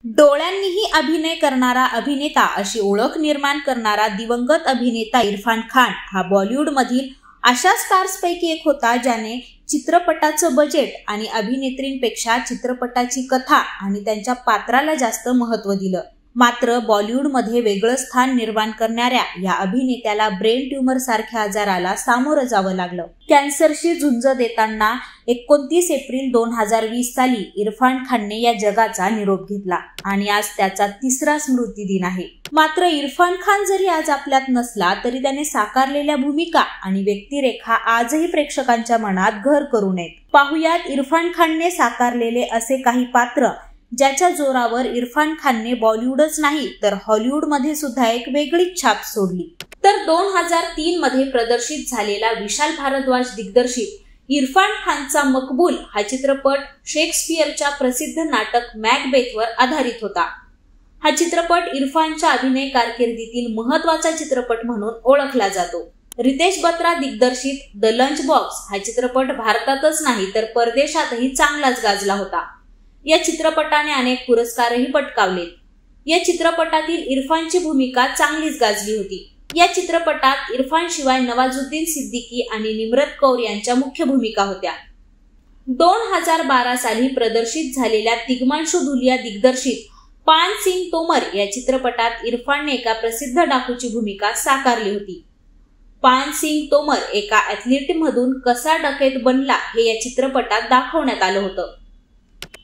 डोळ्यांनीही अभिनय करणारा अभिनेता अशी ओळख निर्माण करणारा दिवंगत अभिनेता इरफान खान हा बॉलिवूडमधील अशा स्टार्सपैकी एक होता ज्याने चित्रपटाचं बजेट आणि अभिनेत्रींपेक्षा चित्रपटाची कथा आणि त्यांच्या पात्राला जास्त महत्त्व दिलं। मात्र बॉलिवूडमध्ये वेगळं स्थान निर्माण करणाऱ्या या अभिनेत्याला ब्रेन ट्यूमर सारख्या आजाराला सामोरं जावं लागलं। कॅन्सरशी झुंज देताना 29 एप्रिल 2020 साली इरफान खानने या जगाचा निरोप घेतला आणि आज त्याचा 3रा स्मृतिदिन आहे। मात्र इरफान खान जरी आज आपल्यात नसला तरी त्याने साकारलेल्या भूमिका आणि व्यक्तिरेखा आजही प्रेक्षकांच्या मनात घर करू नयेत। पाहुयात इरफान खानने साकारलेले असे काही पात्र ज्याच्या जोरावर इरफान खानने बॉलिवूडच नाही तर हॉलिवूडमध्ये सुद्धा एक वेगळीच छाप सोडली। तर 2003 मध्ये प्रदर्शित झालेला विशाल भारद्वाज दिग्दर्शित इरफान खानचा मकबूल हा चित्रपट शेक्सपियरच्या प्रसिद्ध नाटक मॅकबेथवर आधारित होता। हा चित्रपट इरफानच्या अभिनय कारकिर्दीतील महत्त्वाचा चित्रपट म्हणून ओळखला जातो। रितेश बत्रा दिग्दर्शित द लंच बॉक्स हा चित्रपट भारतातच नाही तर परदेशातही चांगलाच गाजला होता। या चित्रपटाने अनेक पुरस्कारही पटकावलेत। या चित्रपटातील इरफानची भूमिका चांगलीच गाजली होती। या चित्रपटात इरफान शिवाय नवाजुद्दीन सिद्दीकी आणि निम्रत कौर यांच्या मुख्य भूमिका होत्या। 2012 साली प्रदर्शित झालेल्या तिग्मांशू धुलिया दिग्दर्शित पान सिंग तोमर या चित्रपटात इरफानने एका प्रसिद्ध डाकूची भूमिका साकारली होती। पान सिंग तोमर एका ॲथलीटमधून कसा डकैत बनला हे या चित्रपटात दाखवण्यात आलं होतं।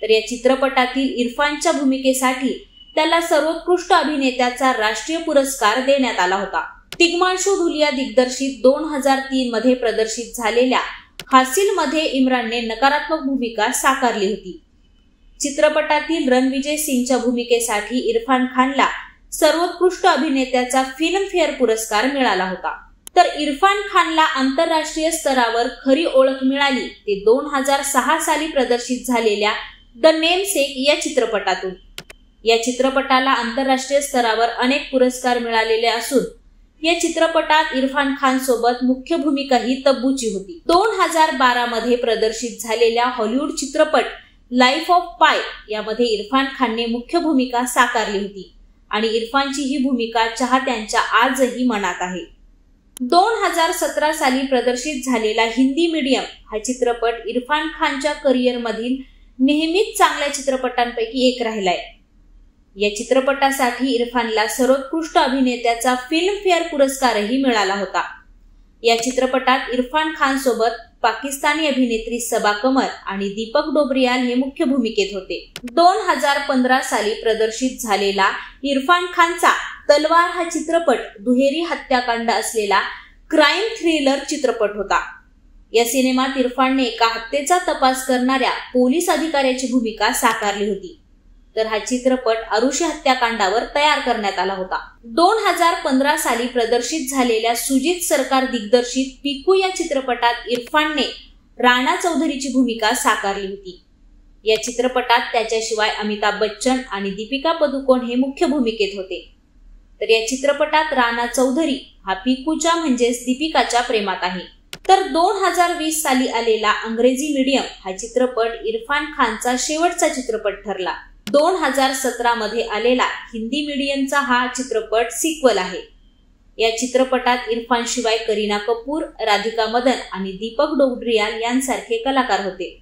तर या चित्रपटातील इरफानच्या भूमिकेसाठी त्याला सर्वोत्कृष्ट अभिनेत्याचा राष्ट्रीय पुरस्कार देण्यात आला होता। तिग्मांशू धुलिया दिग्दर्शित 2003 मध्ये प्रदर्शित झालेल्या हासिलमध्ये इम्रानने नकारात्मक भूमिका साकारली होती। चित्रपटातील रणविजय सिंगच्या भूमिकेसाठी इरफान खानला सर्वोत्कृष्ट अभिनेत्याचा फिल्मफेअर पुरस्कार मिळाला होता। तर इरफान खानला आंतरराष्ट्रीय स्तरावर खरी ओळख मिळाली ते 2006 साली प्रदर्शित झालेल्या द नेमसेक या चित्रपटातून। या चित्रपटाला आंतरराष्ट्रीय स्तरावर अनेक पुरस्कार मिळालेले असून या चित्रपटात इरफान खान सोबत मुख्य भूमिका ही तब्बूची होती। 2012 मध्ये प्रदर्शित झालेल्या हॉलिवूड चित्रपट लाईफ ऑफ पाय यामध्ये इरफान खानने मुख्य भूमिका साकारली होती आणि इरफानची ही भूमिका चाहत्यांच्या आजही मनात आहे। 2017 साली प्रदर्शित झालेला हिंदी मीडियम हा चित्रपट इरफान खानच्या करिअरमधील नेहमीच चांगल्या चित्रपटांपैकी एक राहिलाय। या चित्रपटासाठी इरफानला सर्वोत्कृष्ट अभिनेत्याचा फिल्मफेअर पुरस्कारही मिळाला होता। या चित्रपटात इरफान खान सोबत पाकिस्तानी अभिनेत्री सबा कमर आणि दीपक डोबरियाल हे मुख्य भूमिकेत होते। 2015 साली प्रदर्शित झालेला इरफान खानचा तलवार हा चित्रपट दुहेरी हत्याकांड असलेला क्राईम थ्रिलर चित्रपट होता। या सिनेमात इरफानने एका हत्येचा तपास करणाऱ्या पोलीस अधिकाऱ्याची भूमिका साकारली होती। तर हा चित्रपट अरुषी हत्याकांडावर तयार करण्यात आला होता। 2015 साली प्रदर्शित झालेल्या सुजीत सरकार दिग्दर्शित पिकू या चित्रपटात इरफानने राणा चौधरीची भूमिका साकारली होती। या चित्रपटात त्याच्याशिवाय अमिताभ बच्चन आणि दीपिका पदुकोण हे मुख्य भूमिकेत होते। तर या चित्रपटात राणा चौधरी हा पिकूच्या म्हणजेच दीपिकाच्या प्रेमात आहे। तर 2020 साली आलेला अंग्रेजी मीडियम हा चित्रपट इरफान खानचा शेवटचा चित्रपट ठरला। 2017 मध्ये आलेला हिंदी मीडियमचा हा चित्रपट सिक्वल आहे। या चित्रपटात इरफान शिवाय करीना कपूर, राधिका मदन आणि दीपक डोबरियाल यांसारखे कलाकार होते।